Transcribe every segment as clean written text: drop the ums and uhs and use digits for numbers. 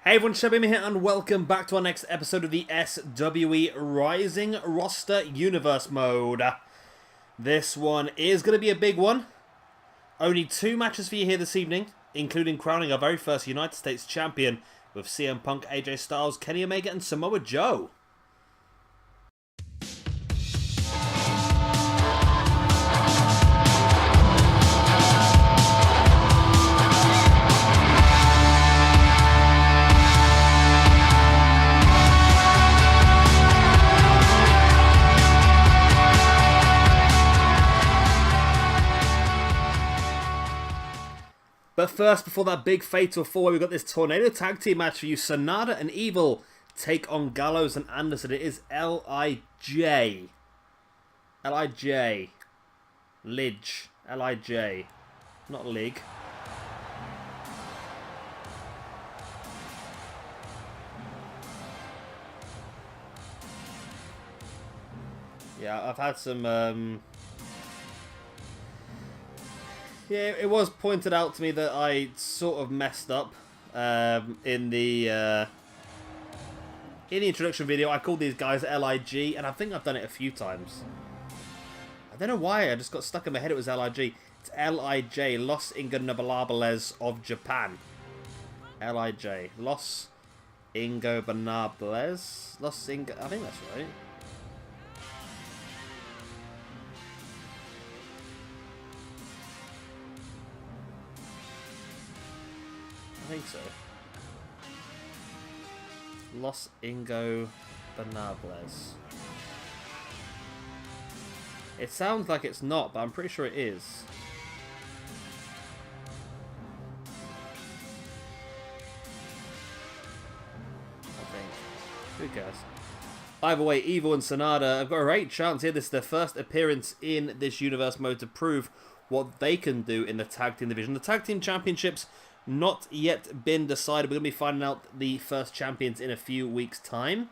Hey everyone, Shabim here and welcome back to our next episode of the SWE Rising Roster Universe Mode. This one is going to be a big one. Only 2 matches for you here this evening, including crowning our very first United States Champion with CM Punk, AJ Styles, Kenny Omega and Samoa Joe. But first, before that big fatal four, we've got this Tornado Tag Team match for you. Sanada and Evil take on Gallows and Anderson. It is L-I-J. L-I-J. Lidge. L-I-J. Not Lig. Yeah, I've had some... Yeah, it was pointed out to me that I sort of messed up in the introduction video. I called these guys LIG, and I think I've done it a few times. I don't know why, I just got stuck in my head it was LIG. It's LIJ, Los Ingobernables of Japan. LIJ, Los Ingobernables? I think that's right. I think so. Los Ingobernables. It sounds like it's not, but I'm pretty sure it is. I think. Who cares? Either way, Evil and Sanada have got a great chance here. This is their first appearance in this universe mode to prove what they can do in the tag team division. The tag team championships not yet been decided. We're going to be finding out the first champions in a few weeks' time.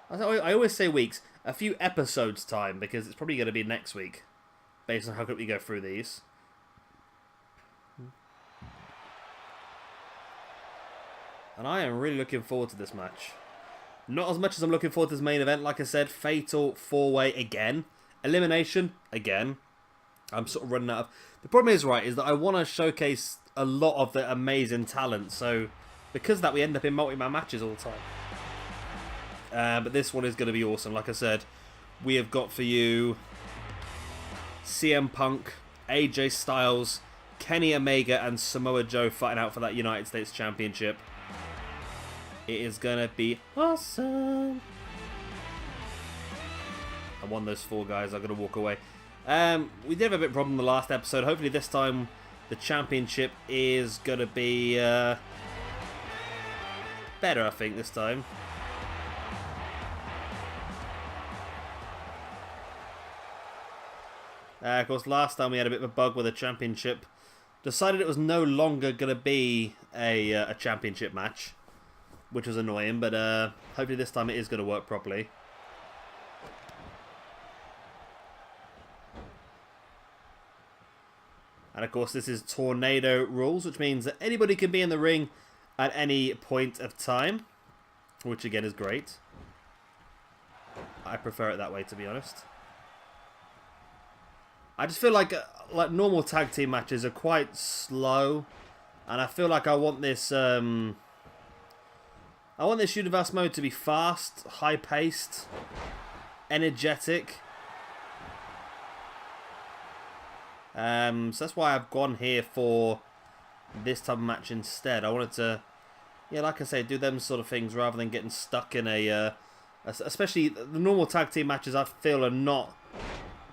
I always say weeks, a few episodes' time, because it's probably going to be next week, based on how quickly we go through these. And I am really looking forward to this match. Not as much as I'm looking forward to this main event. Like I said, fatal 4-way again. Elimination again. I'm sort of running out of... The problem is, right, is that I want to showcase a lot of the amazing talent. So, because of that, we end up in multi-man matches all the time. But this one is going to be awesome. Like I said, we have got for you CM Punk, AJ Styles, Kenny Omega, and Samoa Joe fighting out for that United States Championship. It is going to be awesome. And one of those 4 guys are going to walk away. We did have a bit of a problem in the last episode. Hopefully this time the championship is going to be better, I think, this time. Of course, last time we had a bit of a bug with the championship. Decided it was no longer going to be a championship match, which was annoying, but hopefully this time it is going to work properly. And of course, this is Tornado rules, which means that anybody can be in the ring at any point of time, which again is great. I prefer it that way, to be honest. I just feel like normal tag team matches are quite slow, and I feel like I want this universe mode to be fast, high-paced, energetic. So that's why I've gone here for this type of match instead. I wanted to, yeah, like I say, do them sort of things rather than getting stuck in especially the normal tag team matches I feel are not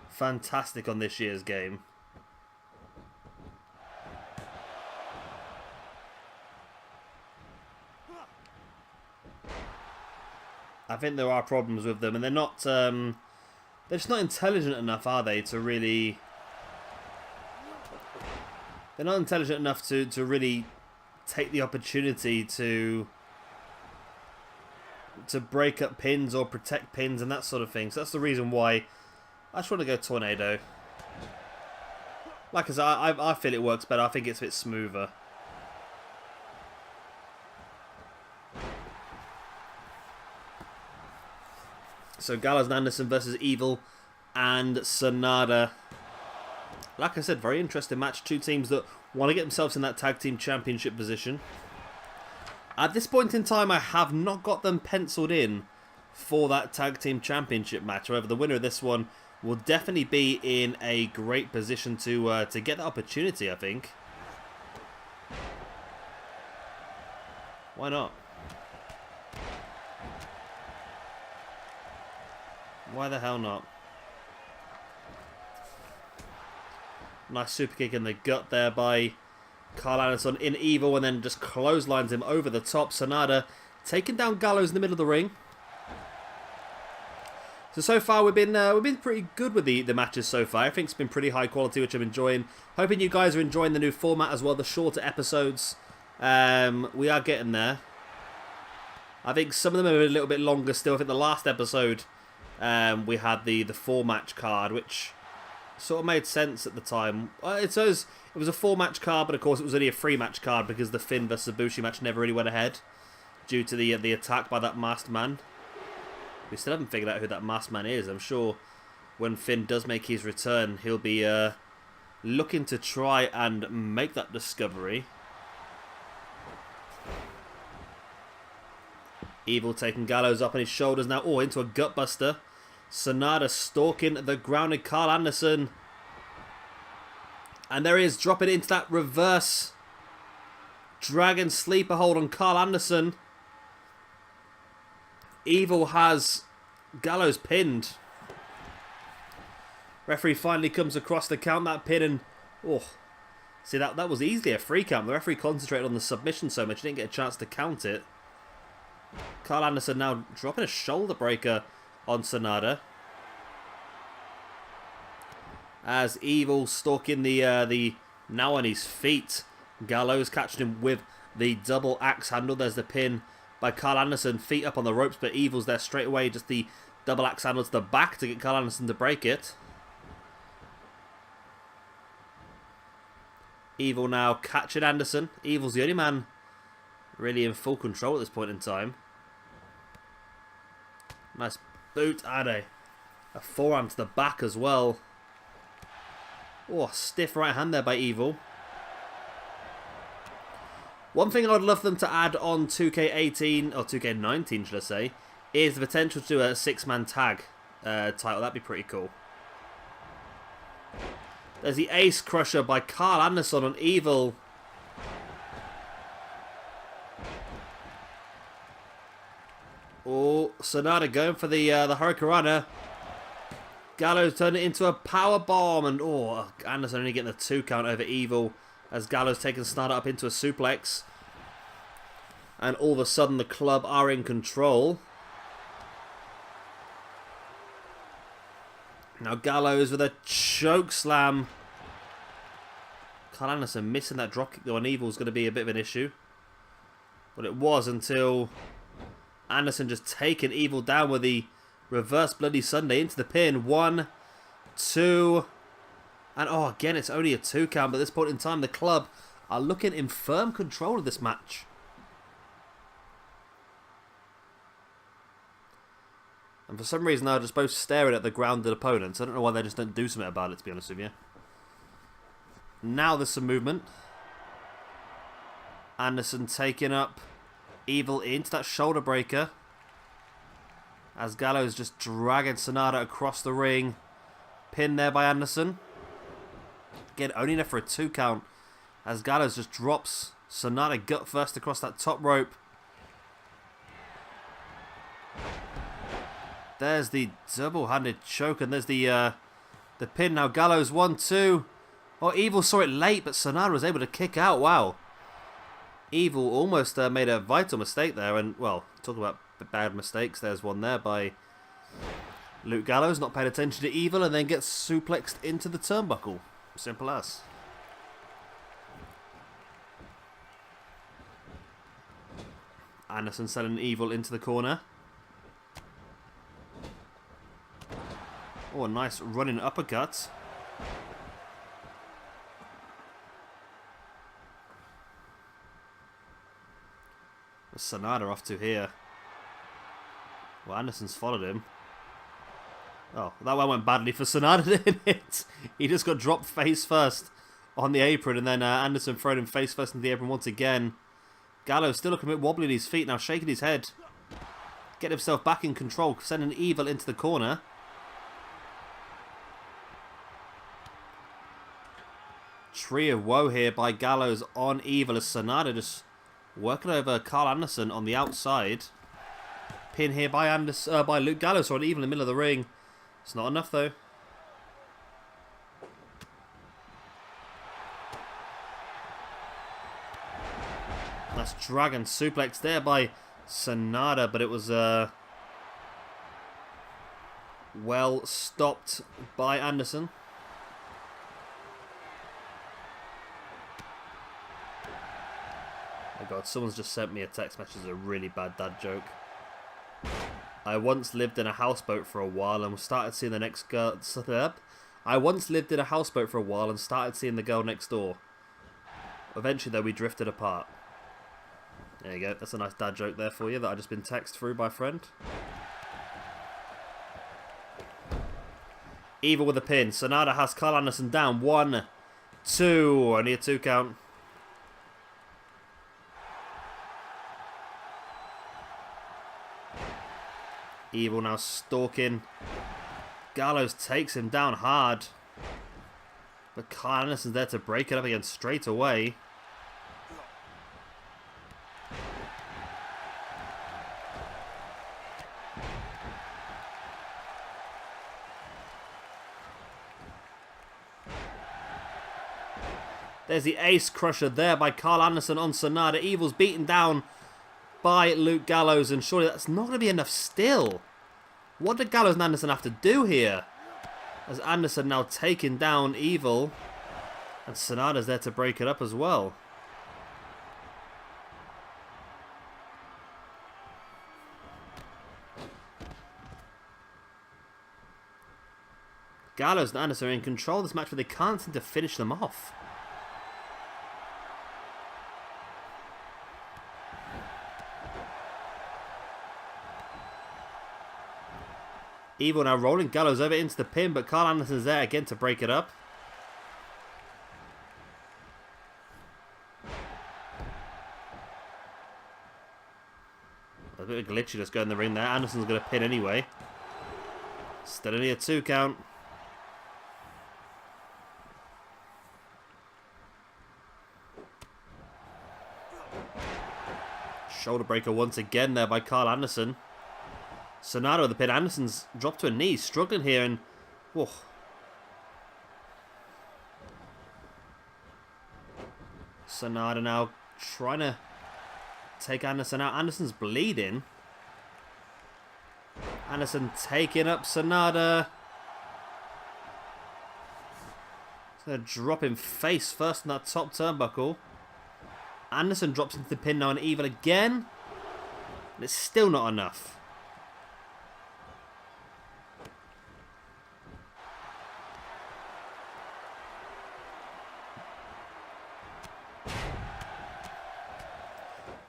fantastic on this year's game. I think there are problems with them, and they're not, they're just not intelligent enough, are they, to really... They're not intelligent enough to really take the opportunity to break up pins or protect pins and that sort of thing. So that's the reason why I just want to go Tornado. Like I said, I feel it works better. I think it's a bit smoother. So Gallows and Anderson versus Evil and Sanada. Like I said, very interesting match. Two teams that want to get themselves in that tag team championship position. At this point in time, I have not got them penciled in for that tag team championship match. However, the winner of this one will definitely be in a great position to get that opportunity, I think. Why not? Why the hell not? Nice super kick in the gut there by Karl Anderson in Evil, and then just clotheslines him over the top. Sanada taking down Gallows in the middle of the ring. So far we've been pretty good with the matches so far. I think it's been pretty high quality, which I'm enjoying. Hoping you guys are enjoying the new format as well, the shorter episodes. We are getting there. I think some of them are a little bit longer still. I think the last episode we had the 4-match card, which sort of made sense at the time. It was a 4-match card, but of course it was only a 3-match card because the Finn versus Ibushi match never really went ahead due to the attack by that masked man. We still haven't figured out who that masked man is. I'm sure when Finn does make his return, he'll be looking to try and make that discovery. Evil taking Gallows up on his shoulders now. Oh, into a gutbuster. Sanada stalking the grounded Karl Anderson. And there he is, dropping into that reverse Dragon Sleeper hold on Karl Anderson. Evil has Gallows pinned. Referee finally comes across to count that pin, and oh, see that was easily a free count. The referee concentrated on the submission so much he didn't get a chance to count it. Karl Anderson now dropping a shoulder breaker on Sanada. As Evil stalking the now on his feet. Gallows catching him with the double axe handle. There's the pin by Karl Anderson. Feet up on the ropes, but Evil's there straight away. Just the double axe handle to the back to get Karl Anderson to break it. Evil now catching Anderson. Evil's the only man really in full control at this point in time. Nice boot and a forearm to the back as well. Oh, stiff right hand there by Evil. One thing I'd love them to add on 2K18, or 2K19 should I say, is the potential to do a 6-man tag title. That'd be pretty cool. There's the Ace Crusher by Karl Anderson on Evil. Oh, Sanada going for the Hurricanrana. Gallows turned it into a power bomb, and oh, Anderson only getting the 2 count over Evil as Gallows taking Sanada up into a suplex. And all of a sudden the club are in control. Now Gallows with a choke slam. Karl Anderson missing that dropkick though on Evil is going to be a bit of an issue. But it was until Anderson just taking Evil down with the reverse Bloody Sunday into the pin. 1, 2, and oh, again, it's only a 2 count. But at this point in time, the club are looking in firm control of this match. And for some reason, they're just both staring at the grounded opponents. I don't know why they just don't do something about it, to be honest with you. Now there's some movement. Anderson taking up Evil into that shoulder breaker. As Gallows just dragging Sanada across the ring. Pinned there by Anderson. Again, only enough for a 2 count. As Gallows just drops Sanada gut first across that top rope. There's the double-handed choke, and there's the pin. Now Gallows 1, 2. Oh, Evil saw it late, but Sanada was able to kick out. Wow. Evil almost made a vital mistake there, and well, talk about bad mistakes. There's one there by Luke Gallows, not paying attention to Evil, and then gets suplexed into the turnbuckle. Simple as. Anderson sending Evil into the corner. Oh, a nice running uppercut. What's Sanada off to here? Well, Anderson's followed him. Oh, that one went badly for Sanada, didn't it? He just got dropped face first on the apron, and then Anderson thrown him face first into the apron once again. Gallows still looking a bit wobbly on his feet now, shaking his head. Get himself back in control, sending Evil into the corner. Tree of Woe here by Gallows on Evil as Sanada just working over Carl Anderson on the outside. Pin here by Luke Gallows on Evil in the middle of the ring. It's not enough though. That's Dragon Suplex there by Sanada, but it was well stopped by Anderson. Oh god, someone's just sent me a text message. It's a really bad dad joke. I once lived in a houseboat for a while and started seeing the next girl. I once lived in a houseboat for a while and started seeing the girl next door. Eventually, though, we drifted apart. There you go. That's a nice dad joke there for you that I just been texted through by a friend. Evil with a pin. Sanada has Carl Anderson down. 1, 2. Only a 2 count. Evil now stalking. Gallows takes him down hard. But Carl Anderson's there to break it up again straight away. There's the ace crusher there by Carl Anderson on Sanada. Evil's beaten down by Luke Gallows, and surely that's not going to be enough still. What did Gallows and Anderson have to do here? As Anderson now taking down Evil, and Sanada's there to break it up as well. Gallows and Anderson are in control of this match, but they can't seem to finish them off. Evil now rolling Gallows over into the pin, but Carl Anderson's there again to break it up. A bit of glitchy just going in the ring there. Anderson's going to pin anyway. Still only a 2 count. Shoulder breaker once again there by Carl Anderson. Sanada with the pin. Anderson's dropped to a knee, struggling here, and whoa. Sanada now trying to take Anderson out. Anderson's bleeding. Anderson taking up Sanada. He's going to drop him face first in that top turnbuckle. Anderson drops into the pin now on Evil again. And it's still not enough.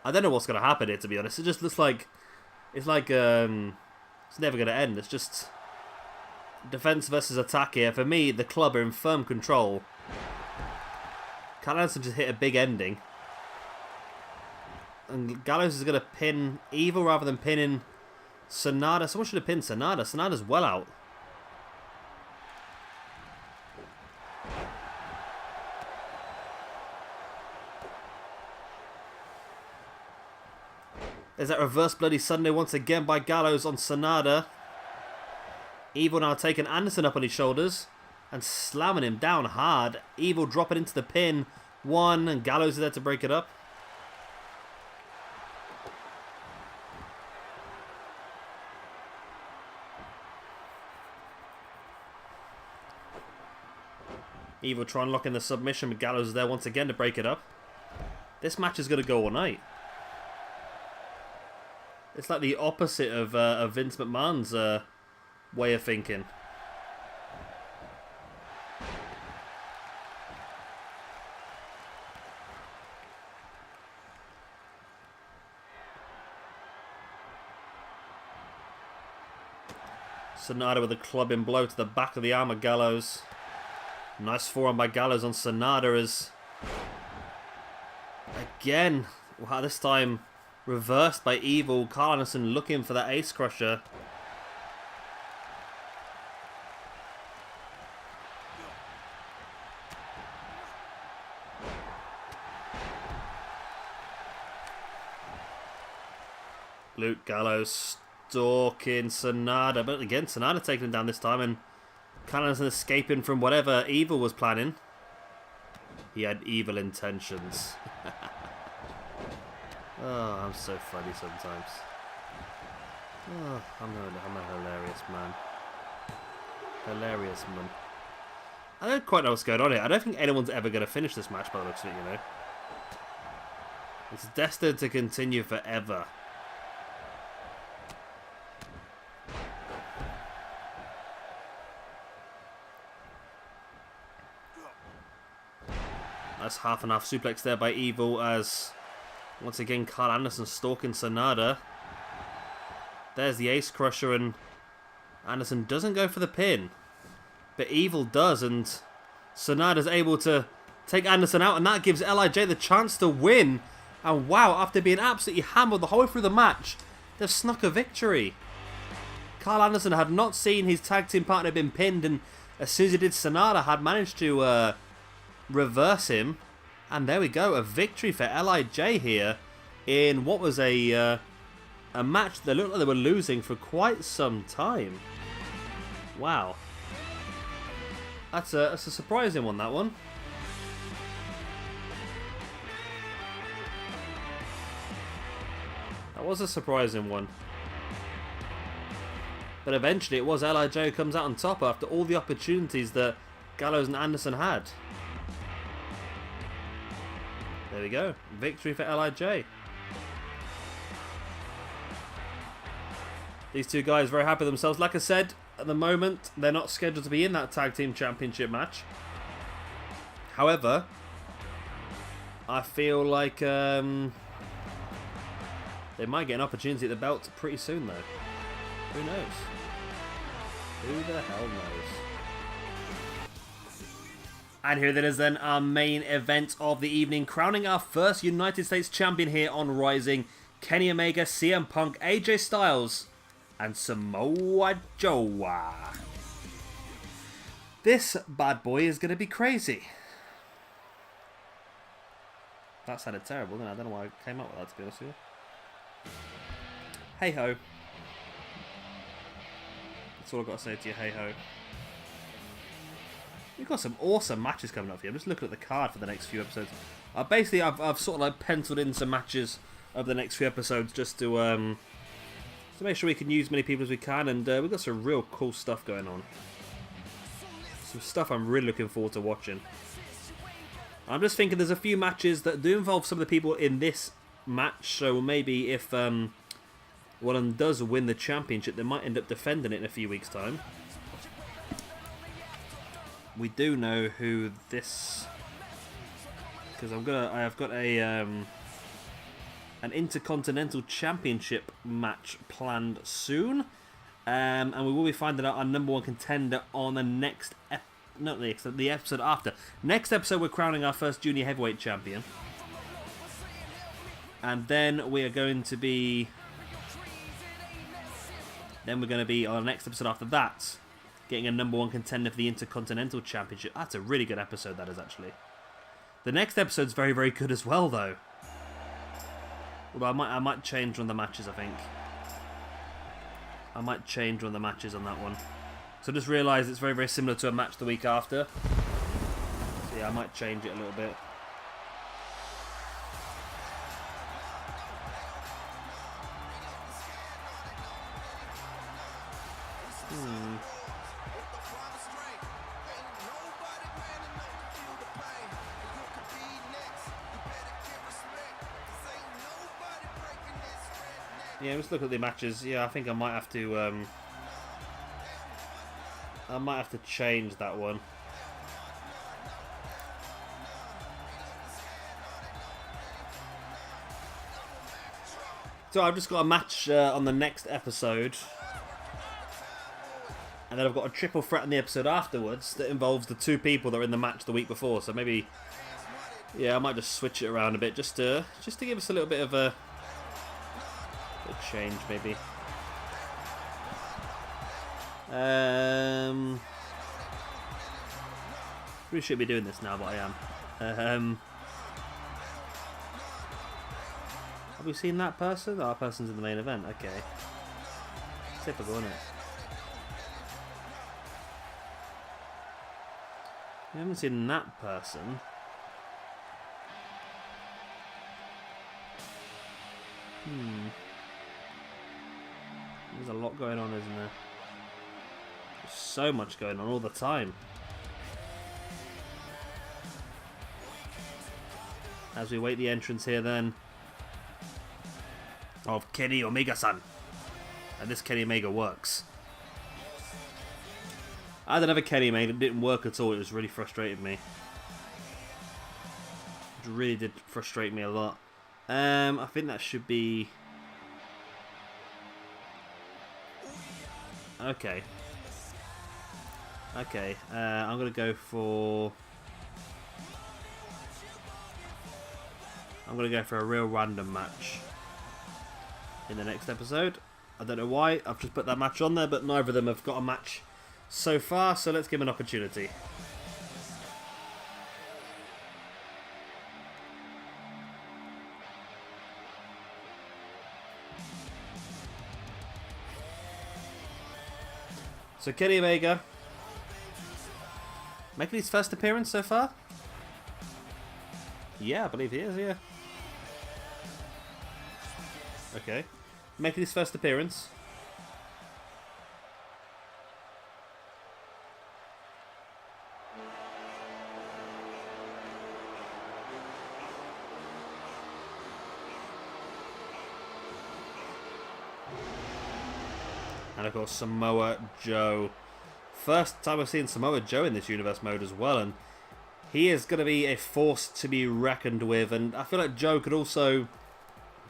I don't know what's going to happen here, to be honest. It just looks like it's never going to end. It's just defense versus attack here. For me, the club are in firm control. Carl Anderson just hit a big ending. And Gallows is going to pin Evil rather than pinning Sanada. Someone should have pinned Sanada. Sanada's well out. There's that reverse Bloody Sunday once again by Gallows on Sanada. Evil now taking Anderson up on his shoulders and slamming him down hard. Evil dropping into the pin. 1, and Gallows is there to break it up. Evil trying to lock in the submission, but Gallows is there once again to break it up. This match is going to go all night. It's like the opposite of Vince McMahon's way of thinking. Sanada with a clubbing blow to the back of the arm of Gallows. Nice forearm by Gallows on Sanada as... Again, wow, this time reversed by Evil. Carl Anderson looking for that ace crusher. Luke Gallows stalking Sanada, but again, Sanada taking him down this time, and Carl Anderson escaping from whatever Evil was planning. He had evil intentions. Oh, I'm so funny sometimes. Oh, I'm a hilarious man. Hilarious man. I don't quite know what's going on here. I don't think anyone's ever going to finish this match by the looks of it, you know. It's destined to continue forever. Nice half and half suplex there by Evil as once again Carl Anderson stalking Sanada. There's the ace crusher and Anderson doesn't go for the pin. But Evil does and Sanada's able to take Anderson out and that gives LIJ the chance to win. And wow, after being absolutely hammered the whole way through the match, they've snuck a victory. Carl Anderson had not seen his tag team partner been pinned and as soon as he did, Sanada had managed to reverse him, and there we go, a victory for LIJ here in what was a match that looked like they were losing for quite some time. Wow, that's a surprising one, that one. That was a surprising one. But eventually it was LIJ who comes out on top after all the opportunities that Gallows and Anderson had. There we go. Victory for LIJ. These two guys very happy with themselves. Like I said, at the moment, they're not scheduled to be in that Tag Team Championship match. However, I feel like they might get an opportunity at the belt pretty soon, though. Who knows? Who the hell knows? And here it is then, our main event of the evening, crowning our first United States champion here on Rising. Kenny Omega, CM Punk, AJ Styles, and Samoa Joe. This bad boy is going to be crazy. That sounded terrible, didn't it? I don't know why I came up with that, to be honest with you. Hey ho. That's all I've got to say to you, hey ho. We've got some awesome matches coming up here. I'm just looking at the card for the next few episodes. Basically, I've sort of like penciled in some matches over the next few episodes just to make sure we can use as many people as we can, and we've got some real cool stuff going on. Some stuff I'm really looking forward to watching. I'm just thinking there's a few matches that do involve some of the people in this match, so maybe if one of them does win the championship, they might end up defending it in a few weeks' time. We do know who this, because I have got a an Intercontinental Championship match planned soon, and we will be finding out our number one contender on the next the episode after. Next episode, we're crowning our first Junior Heavyweight Champion, and then we are going to be. Then we're going to be on the next episode after that, getting a number one contender for the Intercontinental Championship. That's a really good episode, that is, actually. The next episode's very, very good as well, though. Although I might change one of the matches, I think. I might change one of the matches on that one. So I just realised it's very, very similar to a match the week after. So yeah, I might change it a little bit. Yeah, let's look at the matches. Yeah, I think I might have to change that one. So I've just got a match on the next episode. And then I've got a triple threat in the episode afterwards that involves the 2 people that were in the match the week before. So maybe, yeah, I might just switch it around a bit just to give us a little bit of a change, maybe. Really should be doing this now, but I am. Have we seen that person? Oh, that person's in the main event. Okay. Typical, isn't it? We haven't seen that person. There's a lot going on, isn't there? There's so much going on all the time. As we wait the entrance here then of Kenny Omega-san. And this Kenny Omega works. I had another Kenny Omega that didn't work at all. It was really frustrated me. It really did frustrate me a lot. I think that should be... Okay. Okay, I'm going to go for... I'm going to go for a real random match in the next episode. I don't know why. I've just put that match on there, but neither of them have got a match so far, so let's give them an opportunity. So Kenny Omega making his first appearance so far? Yeah, I believe he is, yeah. Okay. Making his first appearance. And of course Samoa Joe. First time I've seen Samoa Joe in this universe mode as well, and he is going to be a force to be reckoned with, and I feel like Joe could also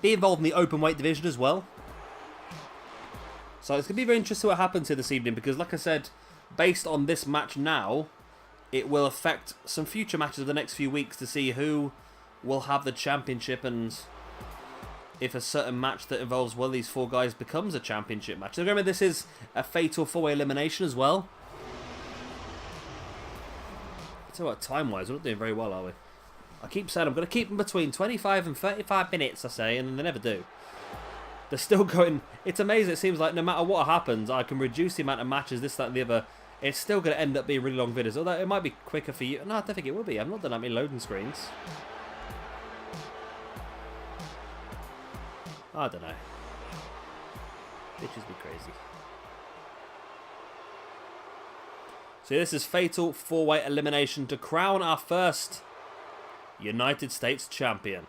be involved in the open weight division as well. So it's going to be very interesting what happens here this evening, because like I said, based on this match now, it will affect some future matches of the next few weeks to see who will have the championship, and if a certain match that involves one of these 4 guys becomes a championship match. So remember, this is a fatal 4-way elimination as well. So what, time-wise, we're not doing very well, are we? I keep saying I'm going to keep them between 25 and 35 minutes, I say, and they never do. They're still going... It's amazing. It seems like no matter what happens, I can reduce the amount of matches, this, that, and the other. It's still going to end up being really long videos. Although it might be quicker for you. No, I don't think it will be. I've not done that many loading screens. I don't know. Bitches be crazy. So this is fatal 4-way elimination to crown our first United States champion.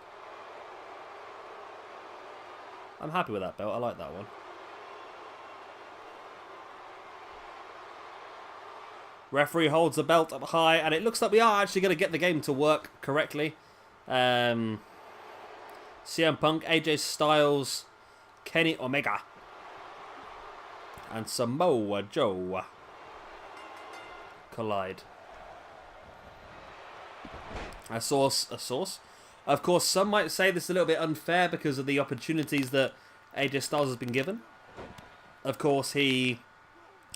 I'm happy with that belt. I like that one. Referee holds the belt up high, and it looks like we are actually going to get the game to work correctly. CM Punk, AJ Styles, Kenny Omega, and Samoa Joe collide. A source. Of course, some might say this is a little bit unfair because of the opportunities that AJ Styles has been given. Of course, he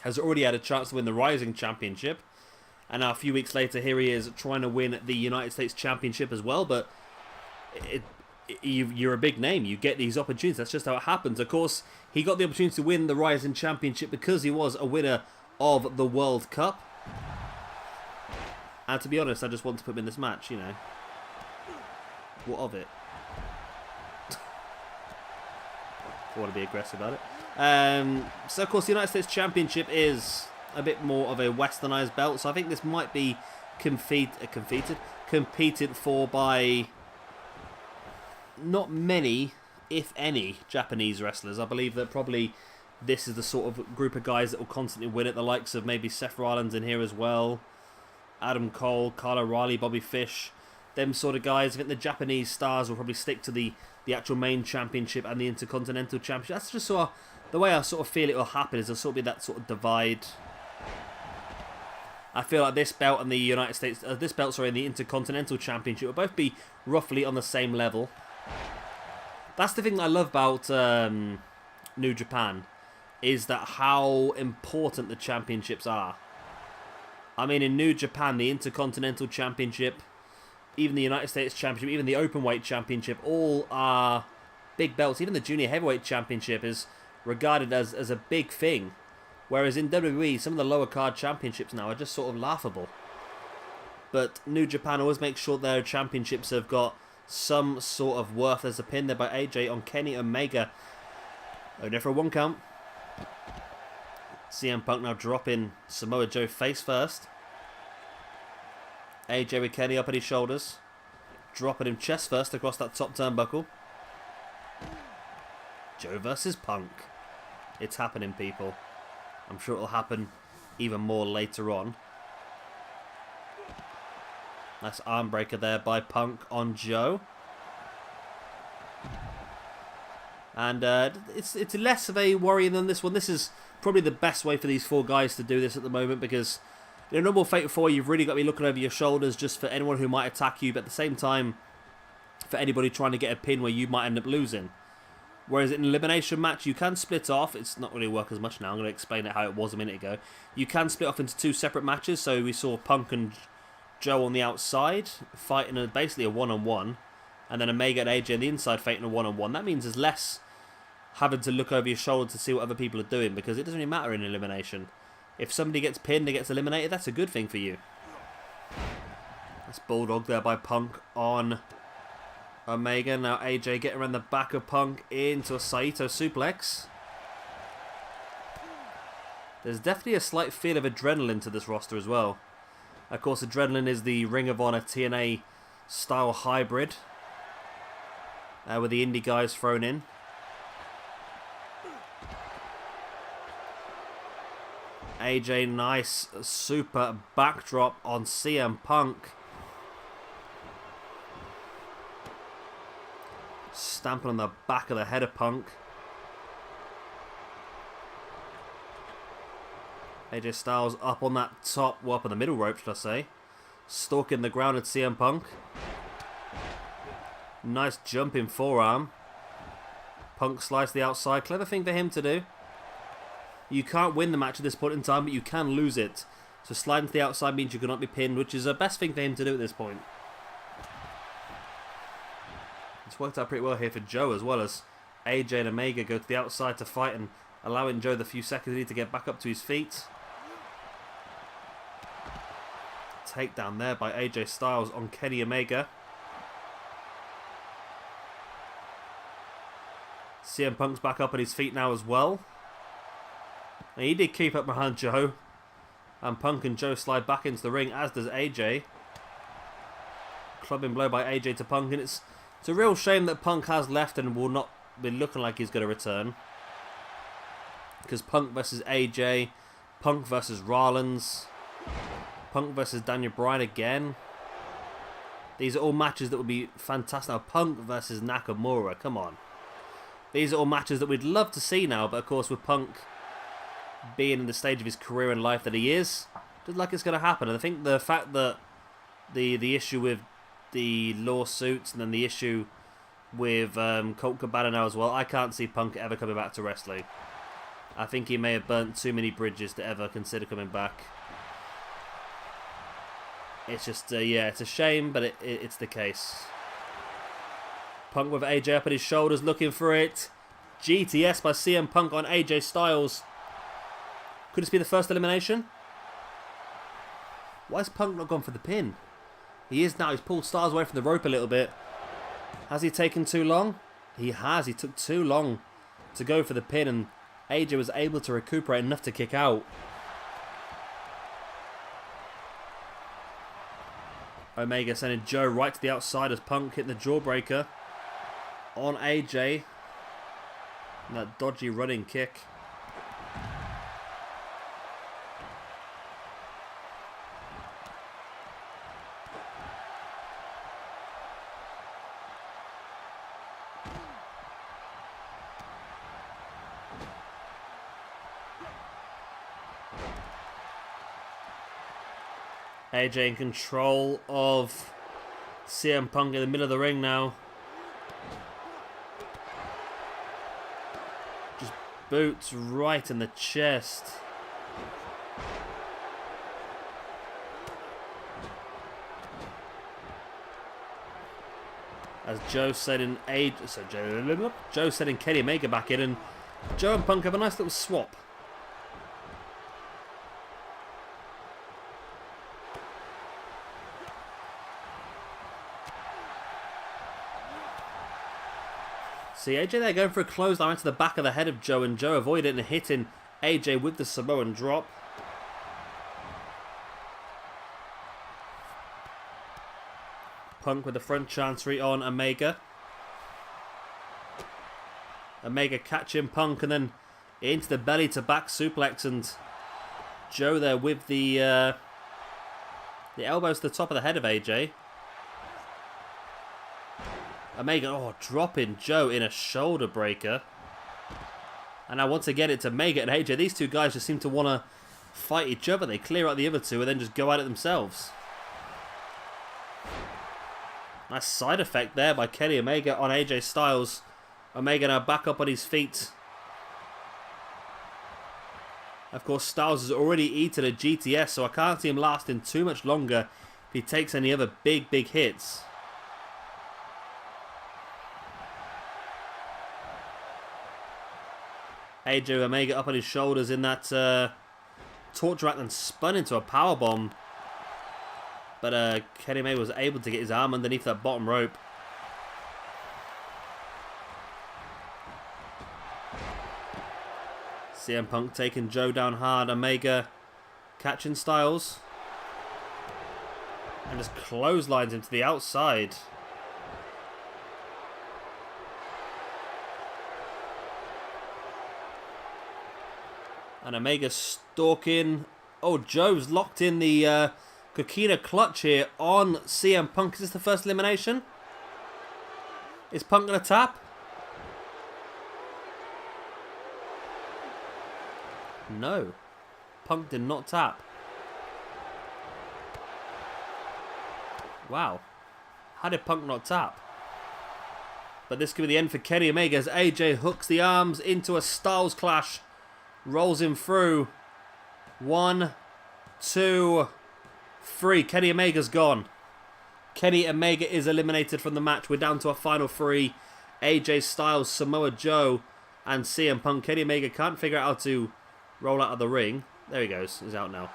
has already had a chance to win the Rising Championship, and now a few weeks later, here he is trying to win the United States Championship as well. But you're a big name. You get these opportunities. That's just how it happens. Of course, he got the opportunity to win the Rising Championship because he was a winner of the World Cup. And to be honest, I just want to put him in this match, you know. What of it? I want to be aggressive about it. So, of course, the United States Championship is a bit more of a westernised belt. So I think this might be competed for by not many, if any, Japanese wrestlers. I believe that probably this is the sort of group of guys that will constantly win it. The likes of maybe Seth Rollins in here as well. Adam Cole, Kyle O'Reilly, Bobby Fish. Them sort of guys. I think the Japanese stars will probably stick to the actual main championship and the Intercontinental Championship. That's just sort of the way I sort of feel it will happen, is there'll sort of be that sort of divide I feel like this belt and the United States, this belt, sorry, and the Intercontinental Championship will both be roughly on the same level. That's the thing that I love about New Japan, is that how important the championships are. I mean, in New Japan, the Intercontinental Championship, even the United States Championship, even the Openweight Championship, all are big belts. Even the Junior Heavyweight Championship is regarded as a big thing. Whereas in WWE, some of the lower card championships now are just sort of laughable. But New Japan always makes sure their championships have got some sort of worth. There's a pin there by AJ on Kenny Omega. Oh, there for a 1 count. CM Punk now dropping Samoa Joe face first. AJ with Kenny up at his shoulders. Dropping him chest first across that top turnbuckle. Joe versus Punk. It's happening, people. I'm sure it'll happen even more later on. Nice arm breaker there by Punk on Joe. And it's less of a worry than this one. This is probably the best way for these 4 guys to do this at the moment, because in a normal Fatal 4, you've really got to be looking over your shoulders just for anyone who might attack you, but at the same time, for anybody trying to get a pin where you might end up losing. Whereas in an elimination match, you can split off. It's not really work as much now. I'm going to explain it how it was a minute ago. You can split off into 2 separate matches. So we saw Punk and Joe on the outside fighting basically a one-on-one. And then Omega and AJ on the inside fighting a one-on-one. That means there's less having to look over your shoulder to see what other people are doing, because it doesn't really matter in elimination. If somebody gets pinned and gets eliminated, that's a good thing for you. That's Bulldog there by Punk on Omega. Now AJ getting around the back of Punk into a Saito suplex. There's definitely a slight feel of adrenaline to this roster as well. Of course, adrenaline is the Ring of Honor TNA style hybrid, with the indie guys thrown in. AJ, nice super backdrop on CM Punk. Stamping on the back of the head of Punk. AJ Styles up on that top, well, up on the middle rope, should I say. Stalking the ground at CM Punk. Nice jumping forearm. Punk sliced the outside. Clever thing for him to do. You can't win the match at this point in time, but you can lose it. So sliding to the outside means you cannot be pinned, which is the best thing for him to do at this point. It's worked out pretty well here for Joe, as well as AJ and Omega go to the outside to fight, and allowing Joe the few seconds he needs to get back up to his feet. Takedown there by AJ Styles on Kenny Omega. CM Punk's back up on his feet now as well. And he did keep up behind Joe. And Punk and Joe slide back into the ring, as does AJ. Clubbing blow by AJ to Punk. And it's a real shame that Punk has left and will not be looking like he's going to return. Because Punk versus AJ, Punk versus Rollins, Punk versus Daniel Bryan again. These are all matches that would be fantastic. Now, Punk versus Nakamura, come on. These are all matches that we'd love to see now, but of course with Punk being in the stage of his career and life that he is, doesn't like it's going to happen. And I think the fact that the issue with the lawsuits and then the issue with Colt Cabana now as well, I can't see Punk ever coming back to wrestling. I think he may have burnt too many bridges to ever consider coming back. It's just, yeah, it's a shame, but it's the case. Punk with AJ up at his shoulders, looking for it. GTS by CM Punk on AJ Styles. Could this be the first elimination? Why has Punk not gone for the pin? He is now. He's pulled Styles away from the rope a little bit. Has he taken too long? He has. He took too long to go for the pin, and AJ was able to recuperate enough to kick out. Omega sending Joe right to the outside as Punk hit the jawbreaker on AJ. And that dodgy running kick. AJ in control of CM Punk in the middle of the ring now. Just boots right in the chest. As Joe said in Joe said in Kenny Omega back in, and Joe and Punk have a nice little swap. See, AJ there going for a clothesline to the back of the head of Joe, and Joe avoided it and hitting AJ with the Samoan drop. Punk with the front chancery on Omega. Omega catching Punk and then into the belly to back suplex, and Joe there with the elbows to the top of the head of AJ. Omega, dropping Joe in a shoulder breaker. And now once again it's Omega and AJ. These two guys just seem to want to fight each other. They clear out the other two and then just go at it themselves. Nice side effect there by Kenny Omega on AJ Styles. Omega now back up on his feet. Of course, Styles has already eaten a GTS, so I can't see him lasting too much longer if he takes any other big hits. AJ Omega up on his shoulders in that torture rack and spun into a powerbomb. But Kenny Omega was able to get his arm underneath that bottom rope. CM Punk taking Joe down hard. Omega catching Styles. And just clotheslines him to the outside. And Omega stalking. Oh, Joe's locked in the Coquina clutch here on CM Punk. Is this the first elimination? Is Punk going to tap? No. Punk did not tap. Wow. How did Punk not tap? But this could be the end for Kenny Omega as AJ hooks the arms into a Styles clash. Rolls him through. 1, 2, 3. Kenny Omega's gone. Kenny Omega is eliminated from the match. We're down to our final 3. AJ Styles, Samoa Joe, and CM Punk. Kenny Omega can't figure out how to roll out of the ring. There he goes. He's out now.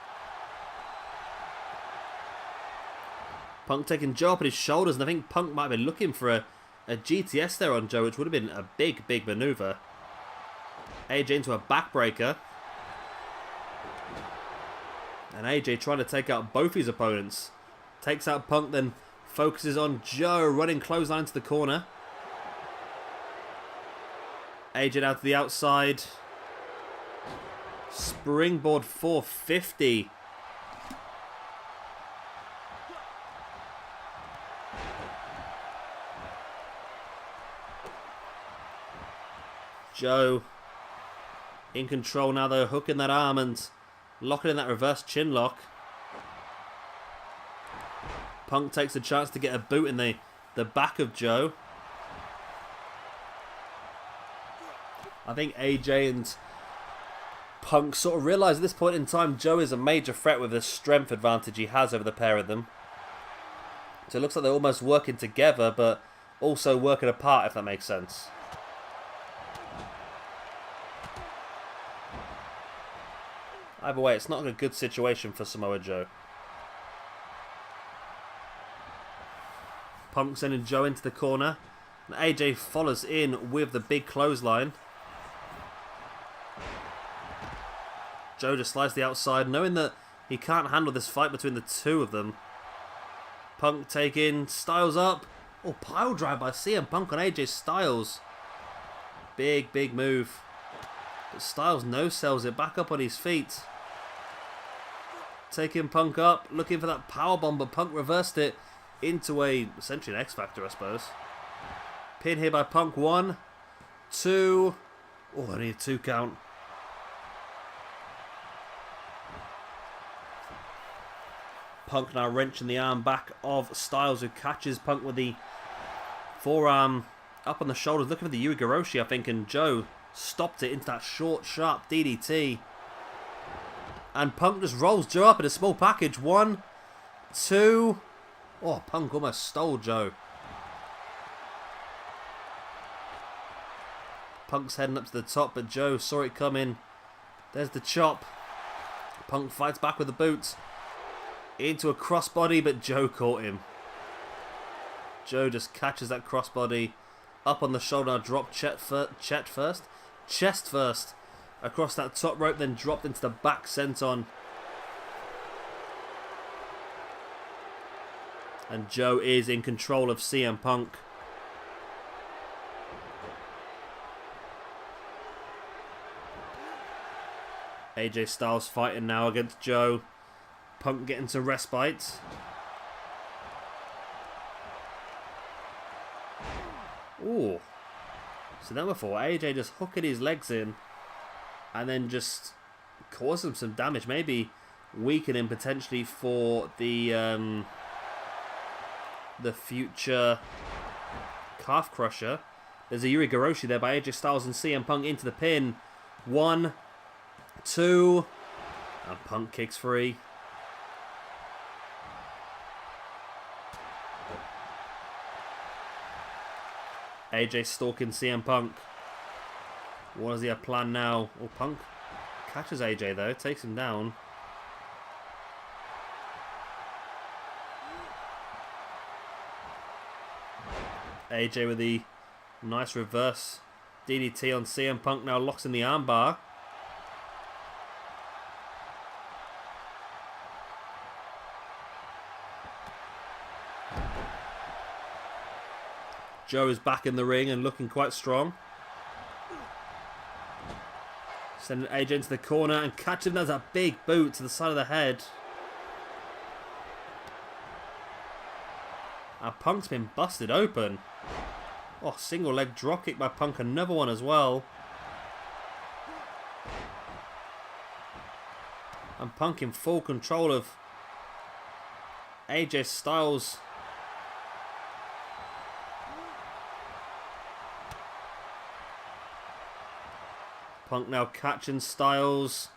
Punk taking Joe up on his shoulders, and I think Punk might have been looking for a GTS there on Joe, which would have been a big maneuver. AJ into a backbreaker. And AJ trying to take out both his opponents. Takes out Punk, then focuses on Joe, running clothesline to the corner. AJ out to the outside. Springboard 450. Joe in control now though, hooking that arm and locking in that reverse chin lock. Punk takes a chance to get a boot in the back of Joe. I think AJ and Punk sort of realise at this point in time Joe is a major threat with the strength advantage he has over the pair of them. So it looks like they're almost working together but also working apart, if that makes sense. Either way, it's not a good situation for Samoa Joe. Punk sending Joe into the corner. And AJ follows in with the big clothesline. Joe just slides the outside, knowing that he can't handle this fight between the two of them. Punk taking Styles up. Oh, pile drive by CM Punk on AJ Styles. Big move. But Styles no-sells it back up on his feet. Taking Punk up, looking for that powerbomb, but Punk reversed it into essentially an X-Factor, I suppose. Pin here by Punk. 1, 2. Oh, I need a 2 count. Punk now wrenching the arm back of Styles, who catches Punk with the forearm up on the shoulders, looking for the Uegoroshi, I think, and Joe stopped it into that short, sharp DDT. And Punk just rolls Joe up in a small package. 1, 2. Oh, Punk almost stole Joe. Punk's heading up to the top, but Joe saw it coming. There's the chop. Punk fights back with the boots. Into a crossbody, but Joe caught him. Joe just catches that crossbody up on the shoulder. Drop chest first. Across that top rope, then dropped into the back senton. And Joe is in control of CM Punk. AJ Styles fighting now against Joe. Punk getting some respite. Ooh. So then before, AJ just hooking his legs in and then just causing some damage. Maybe weakening potentially for the future calf crusher. There's a Uegoroshi there by AJ Styles and CM Punk into the pin. 1, 2. And Punk kicks free. AJ stalking CM Punk. What does he have planned now? Oh, Punk catches AJ though, takes him down. AJ with the nice reverse DDT on CM Punk, now locks in the armbar. Joe is back in the ring and looking quite strong. Sending AJ into the corner and catching him. There's a big boot to the side of the head. And Punk's been busted open. Oh, single leg drop kick by Punk. Another one as well. And Punk in full control of AJ Styles. Punk now catching Styles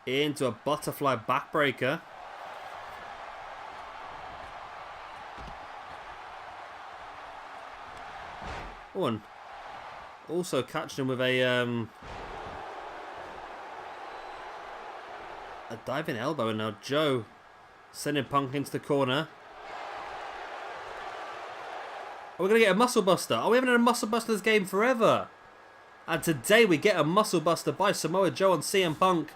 into a butterfly backbreaker. Oh, and also catching him with a diving elbow. And now Joe sending Punk into the corner. Are we going to get a muscle buster? Oh, we haven't had a muscle buster this game forever. And today we get a muscle buster by Samoa Joe on CM Punk.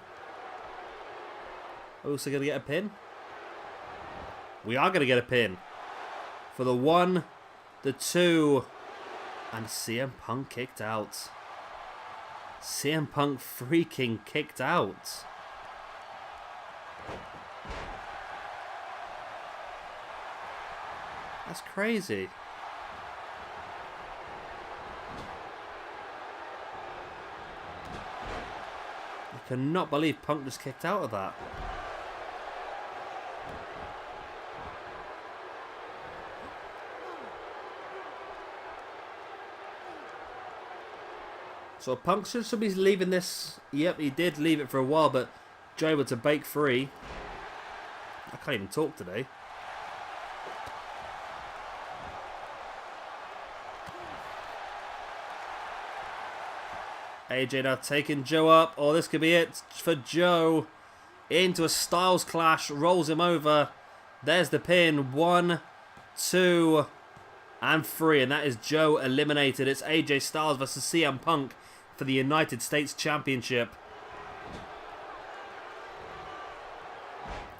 Also going to get a pin? We are going to get a pin. For the 1, the 2, and CM Punk kicked out. CM Punk freaking kicked out. That's crazy. I cannot believe Punk just kicked out of that. So Punk should be leaving this. Yep, he did leave it for a while, but Joe able to break free. I can't even talk today. AJ now taking Joe up. Oh, this could be it for Joe. Into a Styles clash. Rolls him over. There's the pin. 1, 2, and 3. And that is Joe eliminated. It's AJ Styles versus CM Punk for the United States Championship.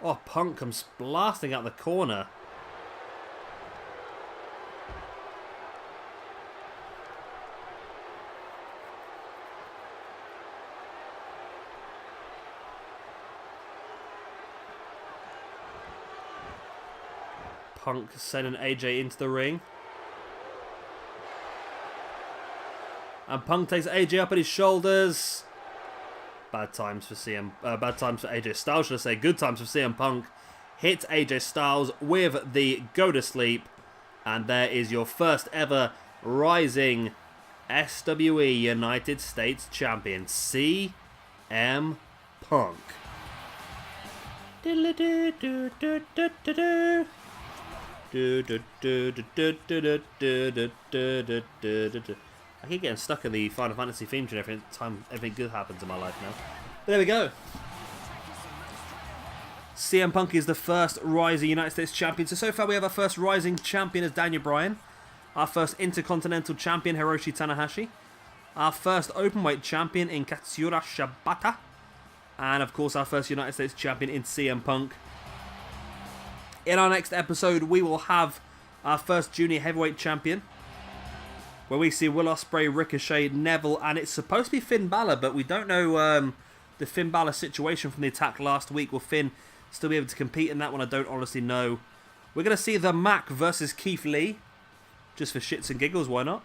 Oh, Punk comes blasting out the corner. Punk sending AJ into the ring. And Punk takes AJ up at his shoulders. Bad times for AJ Styles, should I say. Good times for CM Punk. hit AJ Styles with the go to sleep. And there is your first ever rising SWE United States Champion, CM Punk. I keep getting stuck in the Final Fantasy theme tune every time anything good happens in my life now. But there we go. CM Punk is the first rising United States Champion. So far we have our first rising champion as Daniel Bryan. Our first Intercontinental Champion, Hiroshi Tanahashi. Our first Openweight Champion in Katsura Shibata. And of course our first United States Champion in CM Punk. In our next episode we will have our first Junior Heavyweight Champion, where we see Will Ospreay, Ricochet, Neville, and it's supposed to be Finn Balor, but we don't know the Finn Balor situation from the attack last week. Will Finn still be able to compete in that one? I don't honestly know. We're going to see The Mac versus Keith Lee, just for shits and giggles, why not?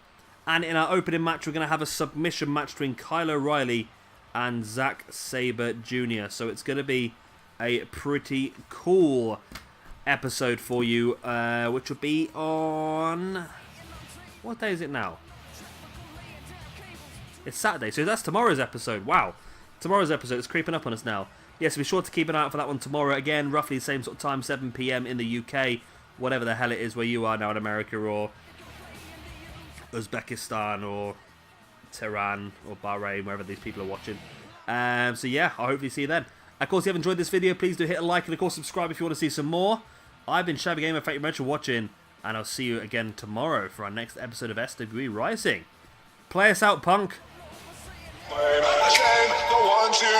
And in our opening match, we're going to have a submission match between Kyle O'Reilly and Zack Sabre Jr. So it's going to be a pretty cool episode for you, which will be on... What day is it now? It's Saturday, so that's tomorrow's episode. Wow. Tomorrow's episode is creeping up on us now. Yes, be sure to keep an eye out for that one tomorrow. Again, roughly the same sort of time, 7 PM in the UK. Whatever the hell it is where you are now in America, or Uzbekistan, or Tehran, or Bahrain, wherever these people are watching. So yeah, I'll hopefully see you then. Of course, if you have enjoyed this video, please do hit a like, and of course subscribe if you want to see some more. I've been Shabby Gamer, thank you very much for watching, and I'll see you again tomorrow for our next episode of SWE Rising. Play us out, Punk! The one, two,